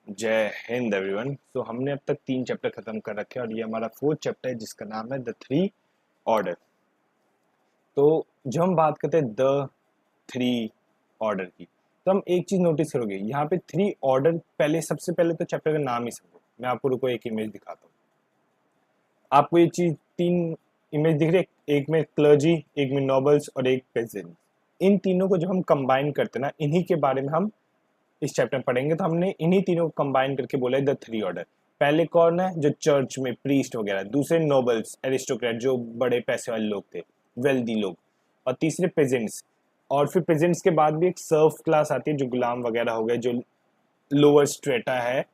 जय हिंद एवरीवन। सो हमने अब तक 3 चैप्टर खत्म कर रखे हैं और ये हमारा 4th चैप्टर है जिसका नाम है द थ्री ऑर्डर। तो जब हम बात करते हैं द थ्री ऑर्डर की, तो हम एक चीज नोटिस करोगे यहाँ पे थ्री ऑर्डर। पहले सबसे पहले तो चैप्टर का नाम ही समझो। मैं आपको रुको एक इमेज दिखाता हूँ। आपको ये चीज तीन इमेज दिख रही है, एक में क्लर्जी, एक में नॉबल्स और एक पेजेंट। इन तीनों को जब हम कंबाइन करते हैं ना, इन्हीं के बारे में हम इस चैप्टर में पढ़ेंगे। तो हमने इन्हीं तीनों को कंबाइन करके बोला है द थ्री ऑर्डर। पहले कौन है? जो चर्च में प्रीस्ट वगैरह, दूसरे नोबल्स एरिस्टोक्रेट जो बड़े पैसे वाले लोग थे, वेल्दी लोग, और तीसरे पेजेंट्स। और फिर पेजेंट्स के बाद भी एक सर्व क्लास आती है जो गुलाम वगैरह हो गए, जो लोअर स्ट्रेटा है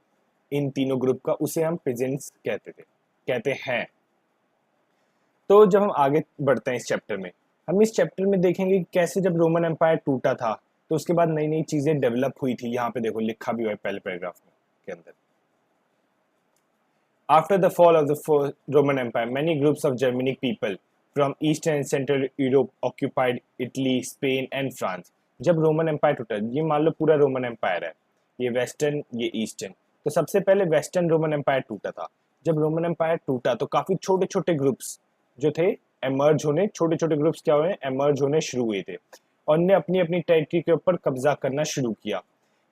इन तीनों ग्रुप का, उसे हम पेजेंट्स कहते हैं। तो जब हम आगे बढ़ते हैं इस चैप्टर में, हम इस चैप्टर में देखेंगे कि कैसे जब रोमन एम्पायर टूटा था तो उसके बाद नई नई चीजें डेवलप हुई थी। यहाँ पे देखो लिखा भी हुआ है पहले पैराग्राफ में के अंदर। After the fall of the Roman Empire, many groups of Germanic people from Eastern and Central Europe occupied Italy, Spain and France. जब रोमन एम्पायर टूटा, ये मान लो पूरा रोमन एम्पायर है, ये वेस्टर्न ये ईस्टर्न। तो सबसे पहले वेस्टर्न रोमन एम्पायर टूटा था। जब रोमन एम्पायर टूटा तो काफी छोटे छोटे ग्रुप्स जो थे एमर्ज होने, छोटे छोटे ग्रुप्स क्या हुए, एमर्ज होने शुरू हुए थे और ने अपनी अपनी टेरिटरी के ऊपर कब्जा करना शुरू किया।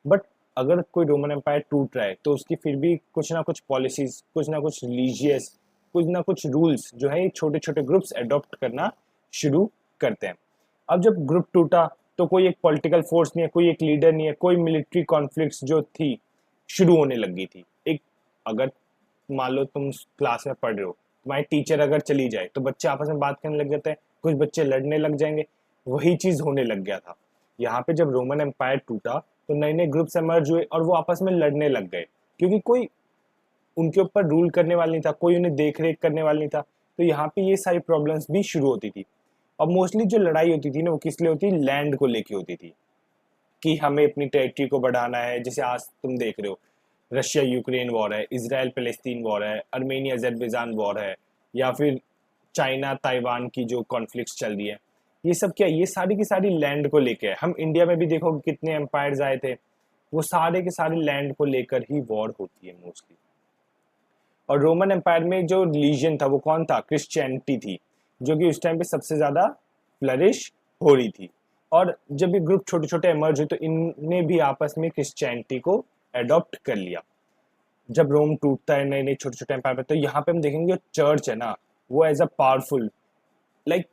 बट अगर कोई रोमन एम्पायर टूट रहा है तो उसकी फिर भी कुछ ना कुछ पॉलिसीज, कुछ ना कुछ रिलीजियस, कुछ ना कुछ रूल्स जो है छोटे छोटे ग्रुप्स अडॉप्ट करना शुरू करते हैं। अब जब ग्रुप टूटा तो कोई एक पॉलिटिकल फोर्स नहीं है, कोई एक लीडर नहीं है, कोई मिलिट्री कॉन्फ्लिक्ट्स जो थी शुरू होने लग गई थी। एक अगर मान लो तुम क्लास में पढ़ रहे हो, तुम्हारी टीचर अगर चली जाए तो बच्चे आपस में बात करने लग जाते हैं, कुछ बच्चे लड़ने लग जाएंगे। वही चीज होने लग गया था यहाँ पे। जब रोमन एम्पायर टूटा तो नए नए ग्रुप्स एमर्ज हुए और वो आपस में लड़ने लग गए, क्योंकि कोई उनके ऊपर रूल करने वाला नहीं था, कोई उन्हें देख रेख करने वाला नहीं था। तो यहाँ पे ये सारी प्रॉब्लम्स भी शुरू होती थी। और मोस्टली जो लड़ाई होती थी ना, वो किस लिए होती, लैंड को लेके होती थी कि हमें अपनी टेरिटरी को बढ़ाना है। जैसे आज तुम देख रहे हो रशिया यूक्रेन वॉर है, इसराइल पैलेस्तीन वॉर है, अर्मेनिया अजरबैजान वॉर है, या फिर चाइना ताइवान की जो कॉन्फ्लिक्ट चल रही है। ये सब क्या, ये सारी की सारी लैंड को लेकर है। हम इंडिया में भी देखो कितने एम्पायर्स आए थे, वो सारे के सारे लैंड को लेकर ही वॉर होती है मोस्टली। और रोमन एम्पायर में जो रिलीजन था वो कौन था? क्रिश्चियनिटी थी, जो कि उस टाइम पे सबसे ज्यादा फ्लरिश हो रही थी। और जब ये ग्रुप छोटे छोटे एमर्ज हुए तो इनने भी आपस में क्रिश्चियनिटी को एडॉप्ट कर लिया। जब रोम टूटता है नए नए छोटे छोटे एम्पायर पे, तो यहाँ पे हम देखेंगे चर्च है ना, वो एज अ पावरफुल, लाइक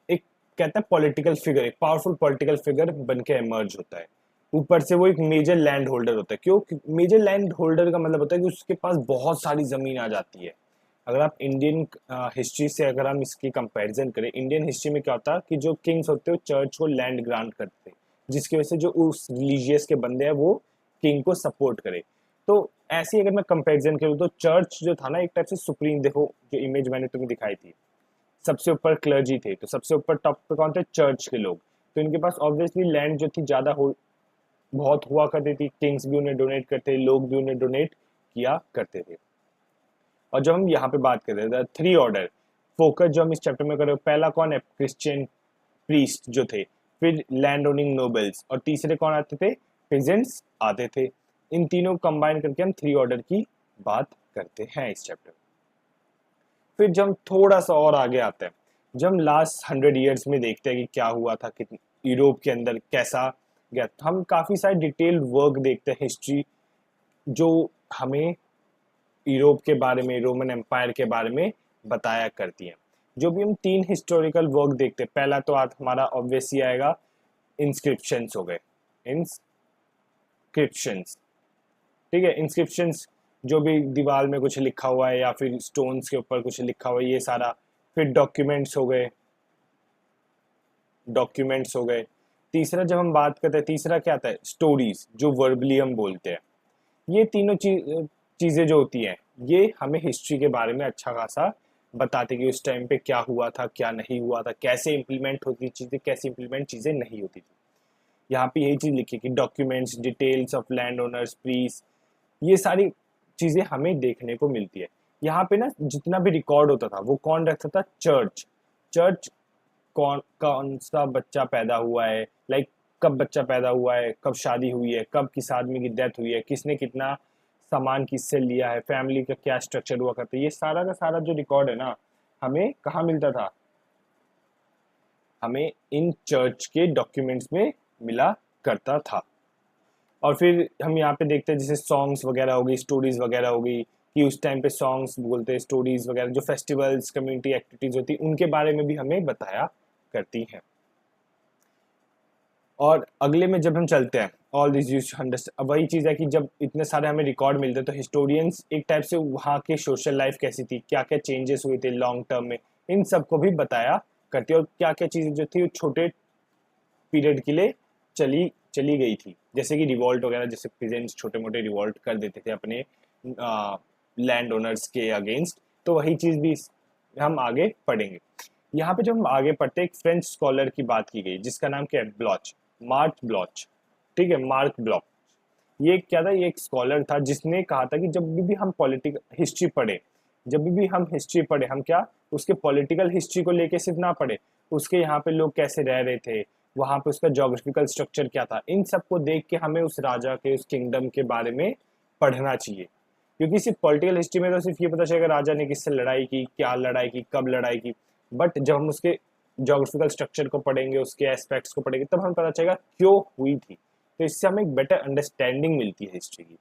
एक कहते हैं पॉलिटिकल फिगर, एक पावरफुल पॉलिटिकल फिगर बन के इमर्ज होता है। ऊपर से वो एक मेजर लैंड होल्डर होता है। क्यों? मेजर लैंड होल्डर का मतलब होता है कि उसके पास बहुत सारी जमीन आ जाती है। अगर आप इंडियन हिस्ट्री से अगर हम इसकी कंपैरिजन करें, इंडियन हिस्ट्री में क्या होता है कि जो किंग्स होते हैं वो चर्च को लैंड ग्रांट करते हैं, जिसकी वजह से जो उस रिलीजियस के बंदे हैं वो किंग को सपोर्ट करे। तो ऐसे ही अगर मैं कंपैरिजन करूँ तो चर्च जो था ना, एक टाइप से सुप्रीम, देखो जो इमेज मैंने तुम्हें दिखाई थी, सबसे ऊपर क्लर्जी थे, तो सबसे ऊपर टॉप पे कौन थे? चर्च के लोग। तो इनके पास ऑब्वियसली लैंड जो थी ज्यादा हो, बहुत हुआ करती थी। किंग्स भी उन्हें डोनेट करते, लोग भी उन्हें डोनेट किया करते थे। और जब हम यहाँ पे बात कर रहे थे थ्री ऑर्डर, फोकस जो हम इस चैप्टर में कर रहे हो, पहला कौन है? क्रिश्चियन प्रीस्ट जो थे, फिर लैंड ओनिंग नोबल्स, और तीसरे कौन आते थे? पेजेंट्स आते थे। इन तीनों को कंबाइन करके हम थ्री ऑर्डर की बात करते हैं इस चैप्टर में। फिर जब हम थोड़ा सा और आगे आते हैं, जब हम लास्ट 100 ईयर्स में देखते हैं कि क्या हुआ था, कि यूरोप के अंदर कैसा गया, तो हम काफी सारे डिटेल्ड वर्क देखते हैं हिस्ट्री, जो हमें यूरोप के बारे में, रोमन एम्पायर के बारे में बताया करती हैं। जो भी हम 3 हिस्टोरिकल वर्क देखते हैं, पहला तो आज हमारा ऑब्वियसली आएगा इंस्क्रिप्शंस हो गए। इंस्क्रिप्शंस, ठीक है, इंस्क्रिप्शंस जो भी दीवार में कुछ लिखा हुआ है या फिर स्टोन्स के ऊपर कुछ लिखा हुआ है, ये सारा। फिर डॉक्यूमेंट्स हो गए, डॉक्यूमेंट्स हो गए। तीसरा जब हम बात करते हैं, तीसरा क्या आता है? स्टोरीज, जो वर्बली हम बोलते हैं। ये तीनों चीजें जो होती हैं, ये हमें हिस्ट्री के बारे में अच्छा खासा बताते कि उस टाइम पे क्या हुआ था, क्या नहीं हुआ था, कैसे इंप्लीमेंट होती चीजें, कैसे इंप्लीमेंट चीजें नहीं होती थी। यहाँ पे यही चीज लिखी कि documents, details of land owners, price, ये सारी चीजें हमें देखने को मिलती है। यहाँ पे ना जितना भी रिकॉर्ड होता था वो कौन रखता था? चर्च। चर्च कौन कौन सा बच्चा पैदा हुआ है, लाइक कब बच्चा पैदा हुआ है, कब शादी हुई है, कब किस आदमी की डेथ हुई है, किसने कितना सामान किससे लिया है, फैमिली का क्या स्ट्रक्चर हुआ करता है, ये सारा का सारा जो रिकॉर्ड है ना, हमें कहाँ मिलता था, हमें इन चर्च के डॉक्यूमेंट्स में मिला करता था। और फिर हम यहाँ पे देखते हैं जैसे सॉन्ग्स वगैरह हो गई, स्टोरीज वगैरह हो गई, कि उस टाइम पे सॉन्ग्स बोलते हैं, स्टोरीज वगैरह, जो फेस्टिवल्स कम्युनिटी एक्टिविटीज होती है उनके बारे में भी हमें बताया करती हैं। और अगले में जब हम चलते हैं, ऑल दिस यूज अंडरस्टैंड, अब वही चीज़ है कि जब इतने सारे हमें रिकॉर्ड मिलते हैं तो हिस्टोरियंस एक टाइप से वहाँ के सोशल लाइफ कैसी थी, क्या क्या चेंजेस हुए थे लॉन्ग टर्म में, इन सबको भी बताया करती है। और क्या क्या चीज़ें जो थी वो छोटे पीरियड के लिए चली चली गई थी, जैसे कि रिवॉल्ट वगैरह, जैसे प्रेजेंट्स छोटे मोटे रिवॉल्ट कर देते थे अपने लैंड ओनर्स के अगेंस्ट, तो वही चीज़ भी हम आगे पढ़ेंगे। यहाँ पे जब हम आगे पढ़ते, एक फ्रेंच स्कॉलर की बात की गई जिसका नाम क्या है, ब्लॉच, मार्क ब्लॉच, ठीक है, मार्क ब्लॉच। ये क्या था, ये एक स्कॉलर था जिसने कहा था कि जब भी हम पॉलिटिकल हिस्ट्री पढ़े, जब भी हम हिस्ट्री पढ़े, हम क्या उसके पॉलिटिकल हिस्ट्री को लेके सिर्फ ना पढ़े, उसके यहाँ पे लोग कैसे रह रहे थे, वहाँ पे उसका जोग्राफिकल स्ट्रक्चर क्या था, इन सबको देख के हमें उस राजा के, उस किंगडम के बारे में पढ़ना चाहिए। क्योंकि सिर्फ पॉलिटिकल हिस्ट्री में तो सिर्फ ये पता चलेगा राजा ने किससे लड़ाई की, क्या लड़ाई की, कब लड़ाई की, बट जब हम उसके जोग्राफिकल स्ट्रक्चर को पढ़ेंगे, उसके एस्पेक्ट्स को पढ़ेंगे, तब हमें पता चलेगा क्यों हुई थी। तो इससे हमें एक बेटर अंडरस्टैंडिंग मिलती है हिस्ट्री की।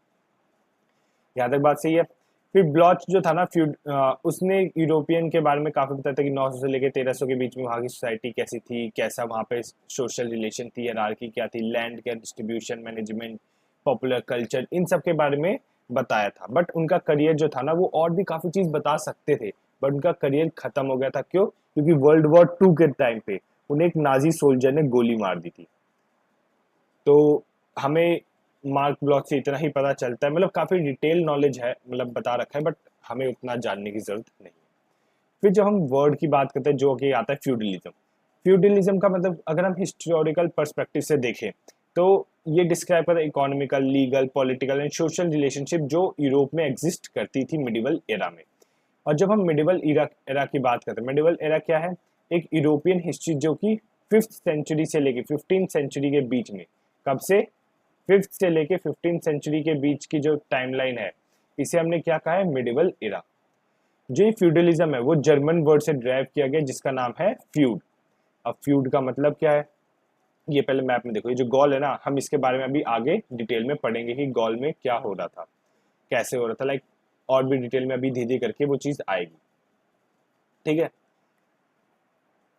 यहाँ तक बात सही है। फिर ब्लॉच जो था ना, उसने यूरोपियन के बारे में काफी बताया था कि 900 से लेकर 1300 के बीच में वहाँ की सोसाइटी कैसी थी, कैसा वहाँ पे सोशल रिलेशन थी, हायरार्की क्या थी, लैंड का डिस्ट्रीब्यूशन, मैनेजमेंट, पॉपुलर कल्चर, इन सब के बारे में बताया था। बट उनका करियर जो था ना, वो और भी काफी चीज बता सकते थे, बट उनका करियर खत्म हो गया था। क्यों? क्योंकि वर्ल्ड वॉर 2 के टाइम पे उन्हें एक नाजी सोल्जर ने गोली मार दी थी। तो हमें मार्क ब्लॉच से इतना ही पता चलता है, मतलब काफी डिटेल नॉलेज है, मतलब बता रखा है, बट हमें उतना जानने की जरूरत नहीं है। फिर जब हम वर्ड की बात करते हैं, जो कि आता है फ्यूडलिज्म। फ्यूडलिज्म का मतलब अगर हम हिस्टोरिकल पर्सपेक्टिव से देखें तो ये डिस्क्राइब करता है economical, legal, political and social relationship जो यूरोप में एग्जिस्ट करती थी मिडिवल एरा में। और जब हम मिडिवल एरा की बात करते हैं, मिडिवल एरा क्या है, एक यूरोपियन हिस्ट्री जो कि 5th सेंचुरी से लेके 15th सेंचुरी के बीच में, कब से 5th से लेके 15th सेंचुरी के बीच की जो टाइमलाइन है, इसे हमने क्या कहा है, मिडिवल एरा। जो ये फ्यूडलिज्म है वो जर्मन वर्ड से ड्राइव किया गया जिसका नाम है फ्यूड। अब फ्यूड का मतलब क्या है, ये पहले मैप में देखो, ये जो गॉल है ना, हम इसके बारे में अभी आगे डिटेल में पढ़ेंगे कि गॉल में क्या हो रहा था, कैसे हो रहा था, लाइक और भी डिटेल में अभी धीरे धीरे करके वो चीज आएगी, ठीक है।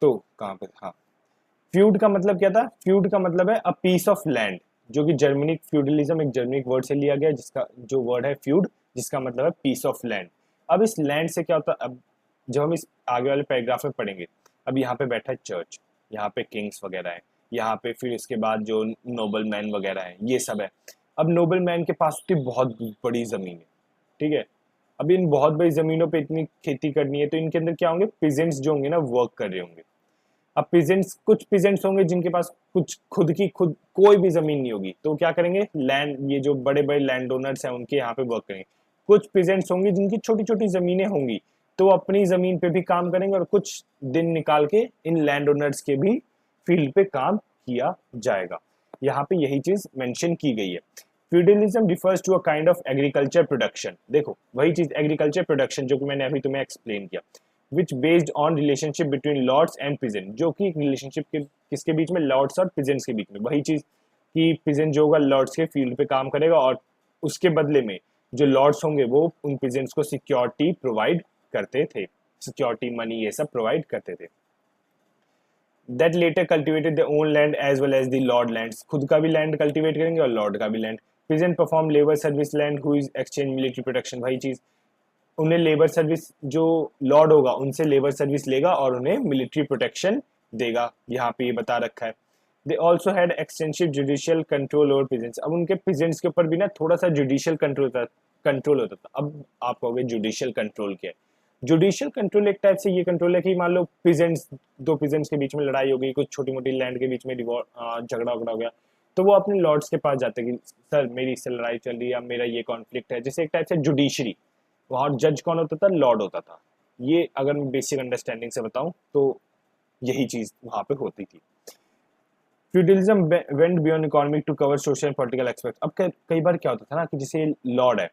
तो कहाँ पे, हाँ, फ्यूड का मतलब क्या था, फ्यूड का मतलब है अ पीस ऑफ लैंड, जो कि जर्मनिक फ्यूडलिज्म एक जर्मनिक वर्ड से लिया गया, जिसका जो वर्ड है फ्यूड, जिसका मतलब है पीस ऑफ लैंड। अब इस लैंड से क्या होता है, अब जब हम इस आगे वाले पैराग्राफ में पढ़ेंगे, अब यहाँ पे बैठा है चर्च, यहाँ पे किंग्स वगैरह है, यहाँ पे फिर इसके बाद जो नोबल मैन वगैरह है, ये सब है। अब नोबल मैन के पास तो बहुत बड़ी जमीन है, ठीक है। अब इन बहुत बड़ी जमीनों पे इतनी खेती करनी है, तो इनके अंदर क्या होंगे, पिजेंट्स जो होंगे ना, वर्क कर रहे होंगे। अब पिजेंट्स, कुछ पिजेंट्स होंगे जिनके पास कुछ खुद कोई भी जमीन नहीं होगी, तो क्या करेंगे, लैंड, ये जो बड़े बड़े लैंड ओनर्स हैं उनके यहाँ पे वर्क करेंगे। कुछ पिजेंट्स होंगे जिनकी छोटी छोटी जमीनें होंगी, तो वो अपनी जमीन पे भी काम करेंगे, और कुछ दिन निकाल के इन लैंड ओनर्स के भी फील्ड पे काम किया जाएगा। यहाँ पे यही चीज मेंशन की गई है। Feudalism refers to a kind of agriculture production, देखो वही चीज, एग्रीकल्चर प्रोडक्शन जो कि मैंने अभी तुम्हें एक्सप्लेन किया, which based on relationship between lords and peasant, जो कि रिलेशनशिप के किसके बीच में, लॉर्ड्स और पिजेंट्स के बीच में। वही चीज कि पिजेंट जो होगा लॉर्ड्स के फील्ड पे काम करेगा, और उसके बदले में जो लॉर्ड्स होंगे वो उन पिजेंट्स को सिक्योरिटी प्रोवाइड करते थे, सिक्योरिटी, मनी, ये सब प्रोवाइड करते थे। That later cultivated their own land as well as the lord lands, खुद का भी लैंड कल्टिवेट करेंगे और लॉर्ड का भी land. Peasant perform labour service land who is exchange military protection, वही चीज, उन्हें लेबर सर्विस, जो लॉर्ड होगा उनसे लेबर सर्विस लेगा और उन्हें मिलिट्री प्रोटेक्शन देगा, यहाँ पे ये बता रखा है। They also had extensive judicial control over peasants, अब उनके पिजेंट्स के ऊपर भी ना थोड़ा सा जुडिशियल कंट्रोल होता था। अब आप कहोगे जुडिशियल कंट्रोल क्या है, जुडिशियल कंट्रोल एक टाइप से ये कंट्रोल है कि मान लो पिजेंट्स, दो पिजेंट्स के बीच में लड़ाई हो गई, कुछ छोटी मोटी लैंड के बीच में झगड़ा उगड़ा हो गया, तो वो अपने लॉर्ड्स के पास जाते हैं कि सर मेरी इससे लड़ाई चल रही है या मेरा ये कॉन्फ्लिक्ट है, जैसे एक टाइप से जुडिशरी। वहाँ जज कौन होता था, लॉर्ड होता था। ये अगर मैं बेसिक अंडरस्टैंडिंग से बताऊं तो यही चीज वहां पे होती थी। Feudalism went beyond economic to cover social and political aspect. अब कई बार क्या होता था ना कि जैसे लॉर्ड है,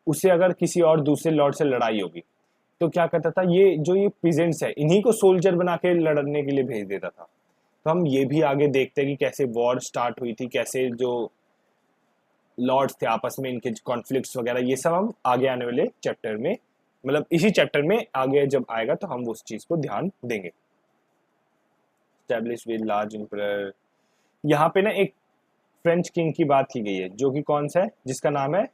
उसे अगर किसी और दूसरे लॉर्ड से लड़ाई होगी तो क्या करता था, ये पीजेंट्स है इन्हीं को सोल्जर बना के लड़ने के लिए भेज देता था। तो हम ये भी आगे देखते हैं कि कैसे वॉर स्टार्ट हुई थी, कैसे जो लॉर्ड्स थे आपस में इनके कॉन्फ्लिक्ट्स वगैरह, ये सब हम आगे आने वाले चैप्टर में, मतलब इसी चैप्टर में आगे जब आएगा तो हम उस चीज को ध्यान देंगे। स्टैब्लिश विद लार्ज एम्पायर, यहाँ पे ना एक फ्रेंच किंग की बात की गई है जो कि कौन सा है, जिसका नाम है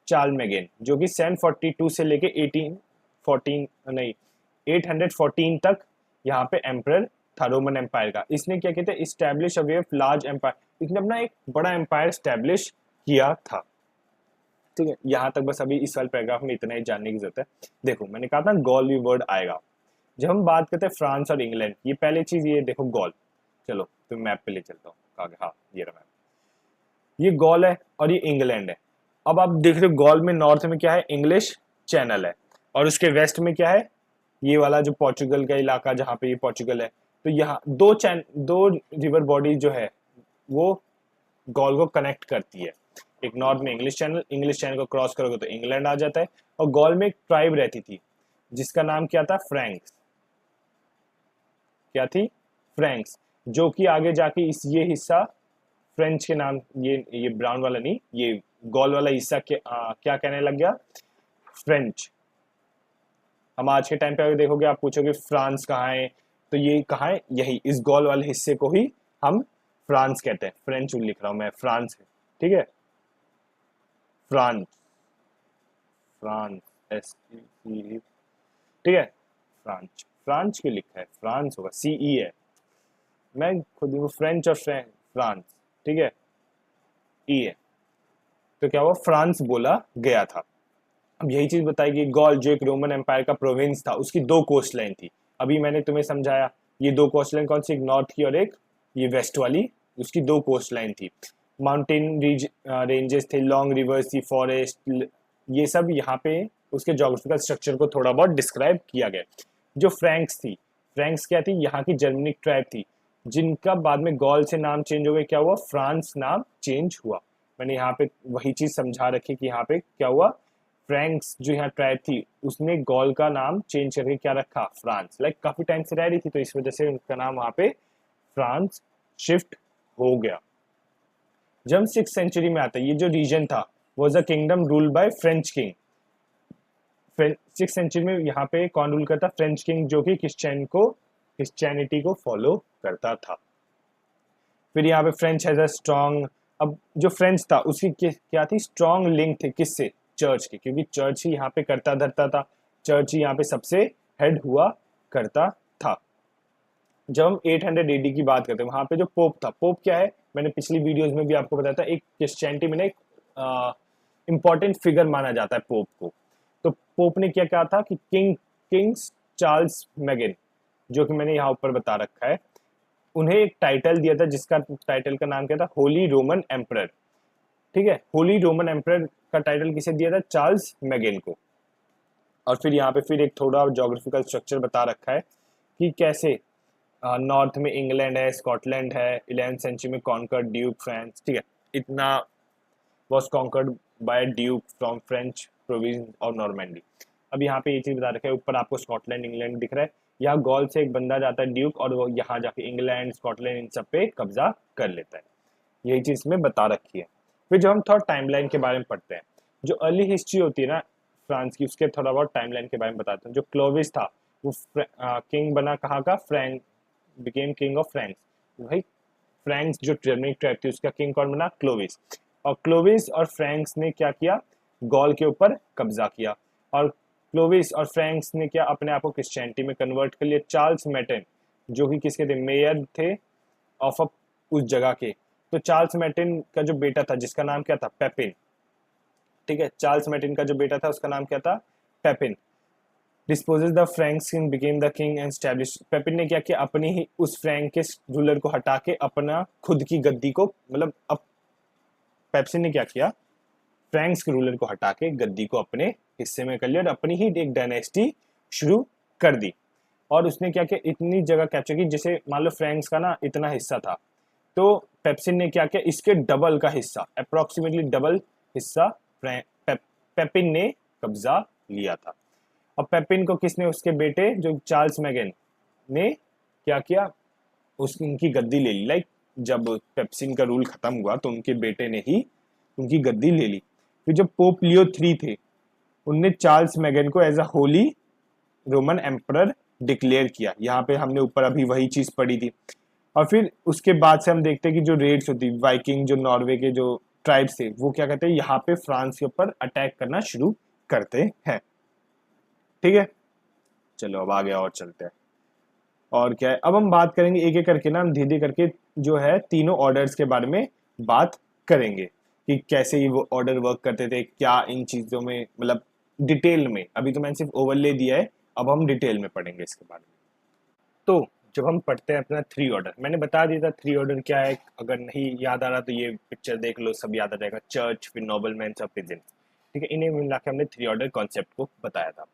चार्ल मैगन, जो कि 742 से लेके 1814 नहीं 814 तक यहाँ पे एम्परर था रोमन एम्पायर का। इसने क्या कहते हैं, establish a way of large empire, इसने अपना एक बड़ा एम्पायर स्टैब्लिश किया था। ठीक है, यहाँ तक बस अभी इस वाले पैराग्राफ में इतना ही जानने की जरूरत है। देखो मैंने कहा था गॉल भी वर्ड आएगा। जब हम बात करते हैं फ्रांस और इंग्लैंड, ये पहले चीज ये देखो गॉल, चलो तो मैप पे ले चलता हूँ, हाँ ये रहा मैप, ये गॉल है और ये इंग्लैंड है। अब आप देख रहे हो गॉल में नॉर्थ में क्या है, इंग्लिश चैनल है, और उसके वेस्ट में क्या है, ये वाला जो पोर्चुगल का इलाका जहाँ पे ये पोर्चुगल है। तो यहाँ दो रिवर बॉडी जो है वो गॉल को कनेक्ट करती है। एक नॉर्थ में इंग्लिश चैनल को क्रॉस करोगे तो इंग्लैंड आ जाता है। और गॉल में एक ट्राइब रहती थी जिसका नाम क्या था, फ्रैंक्स। क्या थी, फ्रैंक्स, जो कि आगे जाके ये हिस्सा फ्रेंच के नाम, ये ब्राउन वाला नहीं, ये गॉल वाला हिस्सा क्या कहने लग गया, फ्रेंच। हम आज के टाइम पे अगर देखोगे आप पूछोगे फ्रांस कहाँ है, तो ये कहाँ है, यही इस गॉल वाले हिस्से को ही हम फ्रांस कहते हैं। फ्रेंच लिख रहा हूं मैं, फ्रांस है, ठीक है, फ्रांस, फ्रांस ठीक है, फ्रांस, फ्रांस क्यों लिखा है, फ्रांस होगा, CE है, मैं खुद ही फ्रेंच और फ्रांस, ठीक है, ई है, तो क्या हुआ, फ्रांस बोला गया था। अब यही चीज बताई कि गॉल जो एक रोमन एम्पायर का प्रोविंस था, उसकी दो कोस्ट लाइन थी। अभी मैंने तुम्हें समझाया ये दो कोस्ट लाइन कौन सी, एक नॉर्थ की और एक ये वेस्ट वाली, उसकी दो कोस्ट लाइन थी। माउंटेन रेंजेस थे, लॉन्ग रिवर्स थी, फॉरेस्ट, ये सब यहाँ पे उसके जोग्राफिकल स्ट्रक्चर को थोड़ा बहुत डिस्क्राइब किया गया। जो फ्रैंक्स थी, फ्रैंक्स क्या थी, यहाँ की जर्मनिक ट्राइब थी, जिनका बाद में गॉल से नाम चेंज हो गया, क्या हुआ, फ्रांस नाम चेंज हुआ। मैंने यहाँ पे वही चीज समझा रखी कि यहाँ पे क्या हुआ, फ्रैंक्स जो यहाँ ट्राइब थी उसने गॉल का नाम चेंज करके क्या रखा, फ्रांस। लाइक काफी टाइम से रह रही थी तो इस वजह से उनका नाम वहां पे फ्रांस शिफ्ट हो गया। जब 6th सेंचुरी में आता है, ये जो रीजन था was a kingdom ruled by French king. 6th century में यहाँ पे कौन रूल करता, फ्रेंच किंग, जो कि क्रिश्चियनिटी को फॉलो करता था। फिर यहाँ पे फ्रेंच हैज अ स्ट्रॉन्ग, अब जो फ्रेंच था उसकी क्या थी, स्ट्रॉन्ग लिंक थे किससे, चर्च के, क्योंकि चर्च ही यहाँ पे करता धरता था, चर्च ही यहाँ पे सबसे हेड हुआ करता था। जब हम 800 AD की बात करते हैं, वहां पे जो पोप था, पोप क्या है, मैंने पिछली वीडियोस में भी आपको बताया था, एक क्रिश्चियनिटी में एक इंपॉर्टेंट फिगर माना जाता है पोप को। तो पोप ने क्या कहा था कि किंग्स चार्ल्स मैगन, जो कि मैंने यहाँ ऊपर बता रखा है, उन्हें एक टाइटल दिया था जिसका टाइटल का नाम क्या था, होली रोमन एम्परर। ठीक है, होली रोमन एम्परर का टाइटल किसे दिया था, चार्ल्स मैगन को। और फिर यहाँ पे फिर एक थोड़ा जोग्राफिकल स्ट्रक्चर बता रखा है कि कैसे नॉर्थ में इंग्लैंड है, स्कॉटलैंड है, 11th सेंचुरी में कॉन्कर्ड ड्यूक फ्रांस, ठीक है, इतना was conquered by duke from French province और नॉर्मैंडी। अब यहाँ पे ये चीज बता रखा है, ऊपर आपको स्कॉटलैंड इंग्लैंड दिख रहा है, यहाँ गॉल से एक बंदा जाता है ड्यूक, और वो यहाँ जाके इंग्लैंड स्कॉटलैंड इन सब पे कब्जा कर लेता है। यही चीज में बता रखी है। फिर जब हम थोड़ा टाइमलाइन के बारे में पढ़ते हैं, जो अर्ली हिस्ट्री होती है ना फ्रांस की, उसके थोड़ा बहुत टाइमलाइन के बारे में बताते हैं। जो क्लोविस था वो किंग बना कहाँ का, Frank became king of Franks. भाई फ्रैंक्स जो जर्मनिक ट्राइब थी उसका किंग कौन बना, क्लोविस। और क्लोविस और फ्रैंक्स ने क्या किया, गॉल के ऊपर कब्जा किया। और क्लोविस और फ्रैंक्स ने क्या, अपने आप को क्रिश्चियनिटी में कन्वर्ट कर लिया। चार्ल्स मैटन जो कि किसके थे, मेयर थे ऑफ उस जगह के। तो चार्ल्स मैटिन का जो बेटा था जिसका नाम क्या था, पेपिन, ठीक है, चार्ल्स मैटिन का जो बेटा था उसका नाम क्या था, Papin. Dispossess the Franks king became the king and establish. Papin ने क्या किया, अपनी ही उस फ्रैंकिश रूलर को हटा के अपना खुद की गद्दी को, मतलब अब पेप्सिन ने क्या किया, फ्रैंक्स के रूलर को हटा के गद्दी को अपने हिस्से में कर लिया और अपनी ही एक डायनेस्टी शुरू कर दी। और उसने क्या किया, इतनी जगह कैप्चर की, जैसे मान लो फ्रैंक्स का ना इतना हिस्सा था, तो पेप्सिन ने क्या किया, इसके डबल का हिस्सा, अप्रोक्सीमेटली डबल हिस्सा पेपिन ने कब्जा लिया था। अब पेपिन को किसने, उसके बेटे जो चार्ल्स मैगन ने क्या किया, उस उनकी गद्दी ले ली। लाइक जब पेप्सिन का रूल खत्म हुआ तो उनके बेटे ने ही उनकी गद्दी ले ली। फिर जब पोप लियो 3 थे, उनने चार्ल्स मैगन को as a holy Roman emperor declare किया। यहाँ पे हमने ऊपर अभी वही चीज पढ़ी थी। और फिर उसके बाद से हम देखते हैं कि जो रेड्स होती, वाइकिंग जो नॉर्वे के जो ट्राइब्स थे, वो क्या कहते हैं, यहाँ पे फ्रांस के ऊपर अटैक करना शुरू करते हैं। ठीक है, चलो अब आगे और चलते हैं। और क्या है, अब हम बात करेंगे एक एक करके ना, हम धीरे धीरे करके जो है तीनों ऑर्डर्स के बारे में बात करेंगे कि कैसे ये वो ऑर्डर वर्क करते थे, क्या इन चीजों में मतलब डिटेल में। अभी तो मैंने सिर्फ ओवरले दिया है, अब हम डिटेल में पढ़ेंगे इसके बारे में। तो जब हम पढ़ते हैं अपना 3 ऑर्डर, मैंने बता दिया था 3 ऑर्डर क्या है, अगर नहीं याद आ रहा तो ये पिक्चर देख लो, सब याद आ जाएगा। चर्च, फिर नोबलमैन्स और पीजेंट्स। ठीक है, इन्हें मिला के हमने 3 ऑर्डर कॉन्सेप्ट को बताया था।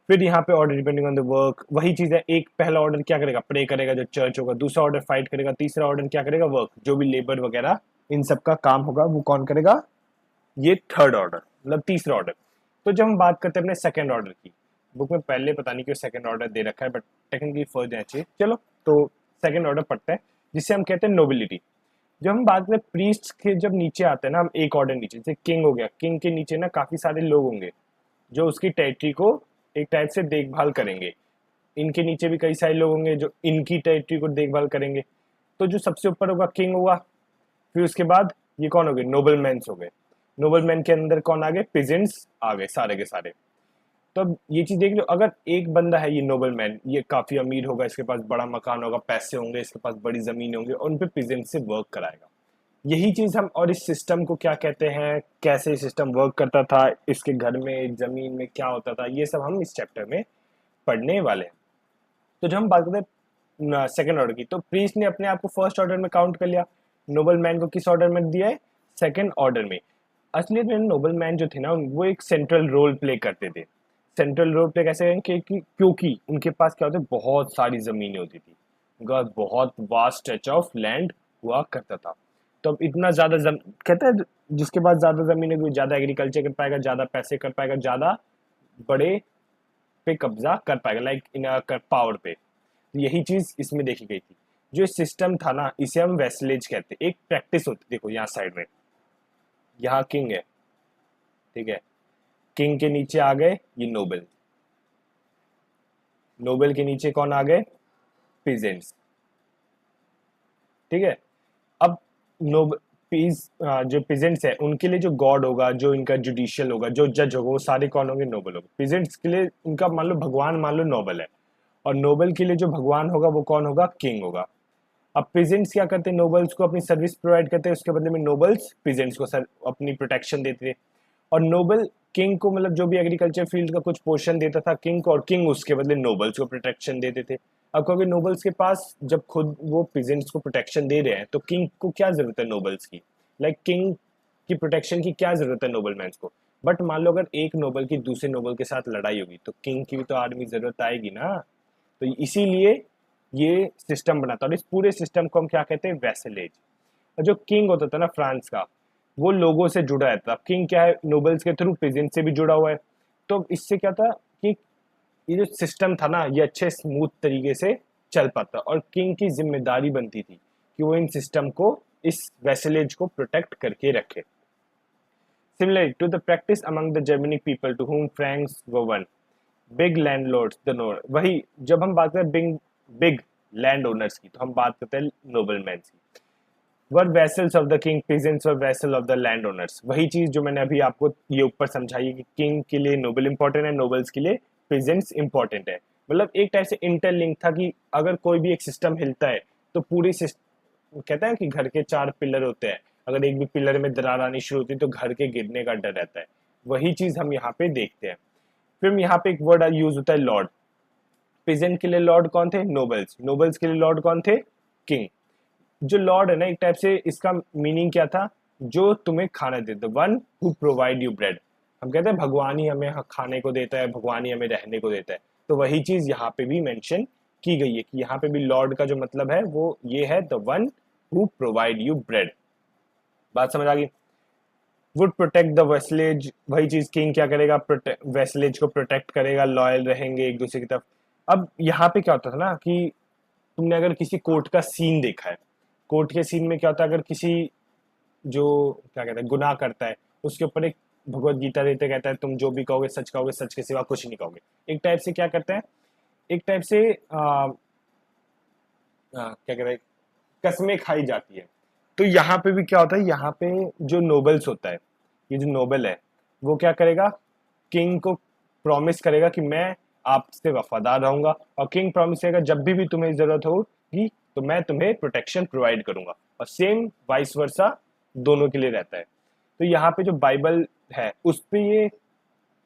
फिर यहाँ पे order depending on the work, वही चीज है। एक पहला ऑर्डर क्या करेगा, प्रे करेगा जो चर्च होगा। दूसरा ऑर्डर फाइट करेगा। तीसरा ऑर्डर क्या करेगा, वर्क, जो भी लेबर वगैरह इन सब का काम होगा वो कौन करेगा, ये थर्ड ऑर्डर, मतलब तीसरा ऑर्डर। तो जब हम बात करते हैं अपने सेकंड ऑर्डर की, बुक में पहले पता नहीं क्यों सेकंड ऑर्डर दे रखा है, बट टेक्निकली फर्स्ट देना चाहिए। चलो तो सेकंड ऑर्डर पढ़ते हैं, जिसे हम कहते हैं नोबिलिटी। जब हम बात करें प्रीस्ट के, जब नीचे आते हैं ना हम एक ऑर्डर नीचे, जैसे किंग हो गया, किंग के नीचे ना काफी सारे लोग होंगे जो उसकी टेरिटरी को एक टाइप से देखभाल करेंगे। इनके नीचे भी कई सारे लोग होंगे जो इनकी टेरिटरी को देखभाल करेंगे। तो जो सबसे ऊपर होगा किंग हुआ, फिर उसके बाद ये कौन हो गए, नोबल मैन्स हो गए। नोबल मैन के अंदर कौन आ गए, पिजेंट्स आ गए सारे के सारे। तो अब ये चीज देख लो, अगर एक बंदा है ये नोबल मैन, ये काफी अमीर होगा, इसके पास बड़ा मकान होगा, पैसे होंगे, इसके पास बड़ी जमीन होंगे, और उन पे पिजेंट से वर्क कराएगा। यही चीज हम, और इस सिस्टम को क्या कहते हैं, कैसे सिस्टम वर्क करता था, इसके घर में जमीन में क्या होता था, ये सब हम इस चैप्टर में पढ़ने वाले हैं। तो जब हम बात करते हैं सेकंड ऑर्डर की, तो प्रीस्ट ने अपने आप को फर्स्ट ऑर्डर में काउंट कर लिया, नोबल मैन को किस ऑर्डर में दिया है, सेकंड ऑर्डर में। असलियत में नोबल मैन जो थे ना, वो एक सेंट्रल रोल प्ले करते थे। सेंट्रल रोल प्ले कैसे करें, क्योंकि उनके पास क्या होता है, बहुत सारी जमीनें होती थी, उनका बहुत वास्ट स्ट्रेच ऑफ लैंड हुआ करता था। तो अब इतना ज्यादा कहते हैं जिसके पास ज्यादा जमीन है वो ज्यादा एग्रीकल्चर कर पाएगा, ज्यादा पैसे कर पाएगा, ज्यादा बड़े पे कब्जा कर पाएगा, लाइक इन पावर पे। यही चीज इसमें देखी गई थी। जो सिस्टम था ना, इसे हम वेसलेज कहते हैं। एक प्रैक्टिस होती, देखो यहाँ साइड में, यहाँ किंग है, ठीक है, किंग के नीचे आ गए ये नोबल, नोबल के नीचे कौन आ गए, पीजेंट्स। ठीक है, अब नोब पीज जो पीजेंट्स है उनके लिए जो गॉड होगा, जो इनका जुडिशियल होगा, जो जज होगा, वो सारे कौन होंगे, नोबल होगा। पीजेंट्स के लिए उनका मान लो भगवान, मान लो नोबल है, और नोबल के लिए जो भगवान होगा वो कौन होगा, किंग होगा। अब पीजेंट्स क्या करते हैं, नोबल्स को अपनी सर्विस प्रोवाइड करते हैं, उसके बदले में नोबल्स पीजेंट्स को अपनी प्रोटेक्शन देते थे। और नोबल किंग को, मतलब जो भी एग्रीकल्चर फील्ड का कुछ पोर्शन देता था किंग को, और किंग उसके बदले नोबल्स को प्रोटेक्शन देते थे। अब क्योंकि नोबल्स के पास जब खुद वो पीजेंट्स को प्रोटेक्शन दे रहे हैं, तो किंग को क्या जरूरत है नोबल्स की, लाइक किंग की प्रोटेक्शन की क्या जरूरत है नोबल मैंस को। बट मान लो अगर एक नोबल की दूसरे नोबल के साथ लड़ाई होगी, तो किंग की भी तो आर्मी जरूरत आएगी ना। तो इसीलिए ये सिस्टम बना था, और इस पूरे सिस्टम को हम क्या कहते हैं, वैसलेज। और जो किंग होता था ना फ्रांस का, वो लोगों से जुड़ा रहता था। किंग क्या है, नोबल्स के थ्रू पीजेंट से भी जुड़ा हुआ है। तो इससे क्या था कि ये जो सिस्टम था ना, ये अच्छे स्मूथ तरीके से चल पाता, और किंग की जिम्मेदारी बनती थी कि वो इन सिस्टम को, इस वैसलेज को प्रोटेक्ट करके रखे। Similarly to the practice among the Germanic people to whom Franks governed, big landlords the no, वही जब हम बात करें बिग बिग लैंड ओनर्स की, तो हम बात करते हैं नोबल मैन्स की। Were vassals of the king, peasants were vassal of the land owners. वही चीज जो मैंने अभी आपको ये ऊपर समझाई है कि किंग के लिए नोबल इंपॉर्टेंट है, नोबल्स के लिए पीजेंट्स इंपॉर्टेंट है। मतलब एक टाइप से इंटरलिंक था कि अगर कोई भी एक सिस्टम हिलता है तो पूरी सिस्टम, कहता है कि घर के 4 पिलर होते हैं, अगर एक भी पिलर में दरार आनी शुरू होती है तो घर के गिरने का डर रहता है। वही चीज हम यहाँ पे देखते हैं। फिर यहाँ पे एक वर्ड यूज होता है लॉर्ड। पीजेंट के लिए लॉर्ड कौन थे, नोबल्स। नोबल्स के लिए लॉर्ड कौन थे, किंग। जो लॉर्ड है ना, एक टाइप से इसका मीनिंग क्या था, जो तुम्हें खाना देते, one who provide you bread. हम कहते हैं भगवान ही हमें खाने को देता है, भगवान ही हमें रहने को देता है। तो वही चीज यहाँ पे भी मेंशन की गई है कि यहाँ पे भी लॉर्ड का जो मतलब है वो ये है, the one who provide you bread. बात समझ आ गई। वुड प्रोटेक्ट द वेसलेज, वही चीज किंग क्या करेगा, वेसलेज को प्रोटेक्ट करेगा, लॉयल रहेंगे एक दूसरे की तरफ। अब यहाँ पे क्या होता था ना कि तुमने अगर किसी कोर्ट का सीन देखा है, कोर्ट के सीन में क्या होता है, अगर किसी जो क्या कहते हैं गुनाह करता है, उसके ऊपर एक भगवत गीता देते कहता है तुम जो भी कहोगे सच के सिवा कुछ नहीं कहोगे। एक टाइप से क्या करते हैं, एक टाइप से क्या कहते हैं, कस्में खाई जाती है। तो यहाँ पे भी क्या होता है, यहाँ पे जो नोबल्स होता है, ये जो नोबल है वो क्या करेगा, किंग को प्रॉमिस करेगा कि मैं आपसे वफादार रहूंगा, और किंग प्रॉमिस करेगा जब भी तुम्हें जरूरत होगी तो मैं तुम्हें प्रोटेक्शन प्रोवाइड करूंगा, और सेम वाइस वर्सा दोनों के लिए रहता है। तो यहाँ पे जो बाइबल है उस पे ये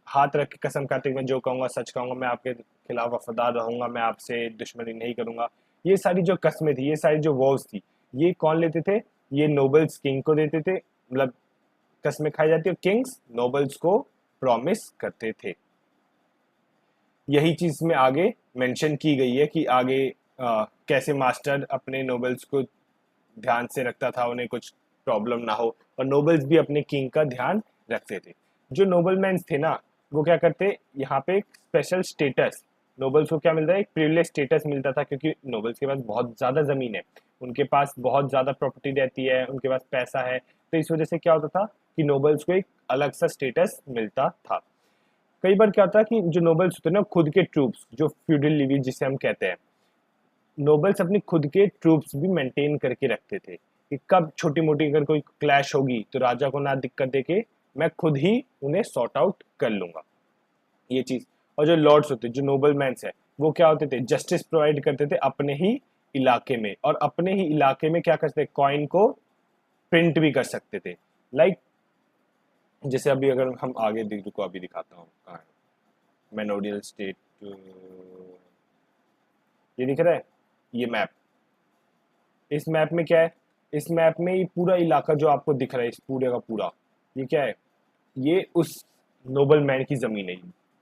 हाथ रख के कसम खाते मैं जो कहूंगा सच कहूंगा, मैं आपके खिलाफ वफादार रहूंगा, मैं आपसे दुश्मनी नहीं करूंगा, ये सारी जो कस्में थी, ये सारी जो वॉव्स थी, ये कौन लेते थे, ये नोबल्स किंग को देते थे, मतलब कस्में खाई जाती है, और किंग्स नोबल्स को प्रॉमिस करते थे। यही चीज में आगे मेंशन की गई है कि आगे कैसे मास्टर अपने नोबल्स को ध्यान से रखता था, उन्हें कुछ प्रॉब्लम ना हो, और नोबल्स भी अपने किंग का ध्यान रखते थे। जो नोबलमैन थे ना, वो क्या करते, यहाँ पे एक स्पेशल स्टेटस, नोबल्स को क्या मिलता है, एक प्रिविलेज स्टेटस मिलता था, क्योंकि नोबल्स के पास बहुत ज्यादा जमीन है, उनके पास बहुत ज्यादा प्रॉपर्टी रहती है, उनके पास पैसा है, तो इस वजह से क्या होता था कि नोबल्स को एक अलग सा स्टेटस मिलता था। कई बार क्या होता है कि जो नोबल्स होते हैं ना, खुद के ट्रूप्स, जो फ्यूडल लिवी जिसे हम कहते हैं, नोबल्स अपनी खुद के ट्रूप्स भी मेंटेन करके रखते थे कि कब छोटी मोटी अगर कोई क्लैश होगी तो राजा को ना दिक्कत देके मैं खुद ही उन्हें सॉर्ट आउट कर लूंगा, ये चीज। और जो लॉर्ड्स होते, जो नोबल मैंस है, वो क्या होते थे, जस्टिस प्रोवाइड करते थे अपने ही इलाके में, और अपने ही इलाके में क्या करते, कॉइन को प्रिंट भी कर सकते थे। लाइक जैसे अभी अगर हम आगे रुको अभी दिखाता हूँ कहाँ है, मेनोडियल स्टेट, ये दिख रहा है, ये मैप, इस मैप में क्या है, इस मैप में ये पूरा इलाका जो आपको दिख रहा है, इस पूरे का पूरा, ये क्या है, ये उस नोबल मैन की जमीन है,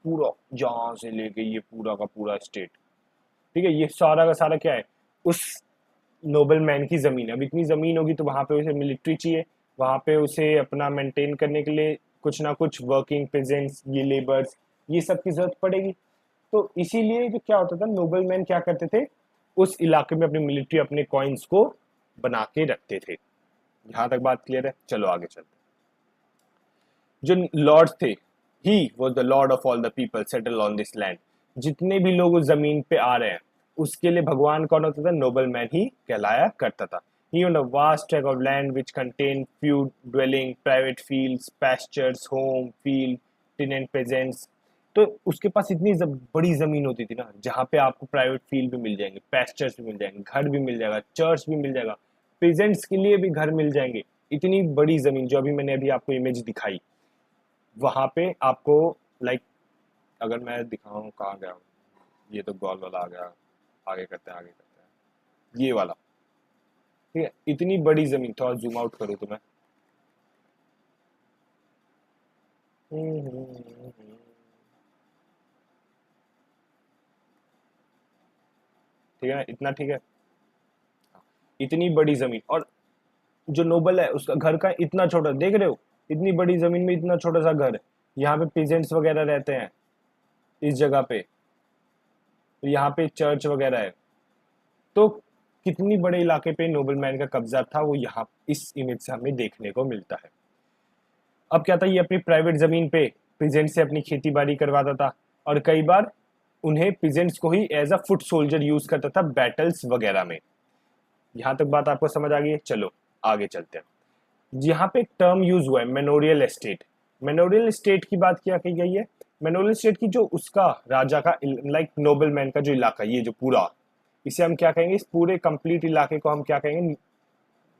पूरा जहां से लेके ये पूरा का पूरा स्टेट, ठीक है, ये सारा का सारा क्या है, उस नोबल मैन की जमीन है। अब इतनी जमीन होगी तो वहां पे उसे मिलिट्री चाहिए, वहां पे उसे अपना मेंटेन करने के लिए कुछ ना कुछ वर्किंग पेजेंट्स, ये लेबर्स, ये सब की जरूरत पड़ेगी। तो इसीलिए जो क्या होता था, नोबल मैन क्या करते थे, उस इलाके में अपनी मिलिट्री, अपने कॉइन्स को बना के रखते थे। यहां तक बात क्लियर है, चलो आगे चलते। जो लॉर्ड्स थे, he was the Lord of all the people settle on this land, जितने भी लोग उस जमीन पे आ रहे हैं उसके लिए भगवान कौन होता था, नोबल मैन ही कहलाया करता था। He owned a vast tract of land which contained few dwelling, private fields, pastures, home, field, tenant peasants। तो उसके पास इतनी बड़ी जमीन होती थी ना, जहाँ पे आपको प्राइवेट फील्ड भी मिल जाएंगे, पेस्चर्स भी मिल जाएंगे, घर भी मिल जाएगा, चर्च भी मिल जाएगा, पेजेंट्स के लिए भी घर मिल जाएंगे। इतनी बड़ी जमीन जो अभी मैंने अभी आपको इमेज दिखाई, वहां पे आपको लाइक अगर मैं दिखाऊं कहाँ गया हूँ, ये तो गोल वाला आ गया, आगे करते हैं आगे करते हैं, ये वाला, ठीक है, इतनी बड़ी जमीन, थोड़ा जूम आउट करूँ तो मैं, ठीक है ना, इतना ठीक है, इतनी बड़ी जमीन, और जो नोबल है उसका घर का इतना छोटा, देख रहे हो, इतनी बड़ी जमीन में इतना छोटा सा घर, यहाँ पे पीजेंट्स वगैरह रहते हैं इस जगह पे, तो यहाँ पे चर्च वगैरह है। तो कितनी बड़े इलाके पे नोबल मैन का कब्जा था, वो यहाँ इस इमेज से हमें देखने को मिलता है। अब क्या था, ये अपनी प्राइवेट जमीन पे पीजेंट से अपनी खेती बाड़ी करवाता था, और कई बार उन्हें पीजेंट्स को ही as a foot soldier use करता था बैटल्स वगैरह में। यहाँ तक बात आपको समझ आ गई है, चलो आगे चलते हैं। यहाँ पे एक टर्म यूज हुआ है, मेनोरियल एस्टेट। मेनोरियल एस्टेट की बात क्या कही गई है, मेनोरियल एस्टेट की जो उसका राजा का लाइक नोबल मैन का जो इलाका, ये जो पूरा, इसे हम क्या कहेंगे, इस पूरे कंप्लीट इलाके को हम क्या कहेंगे,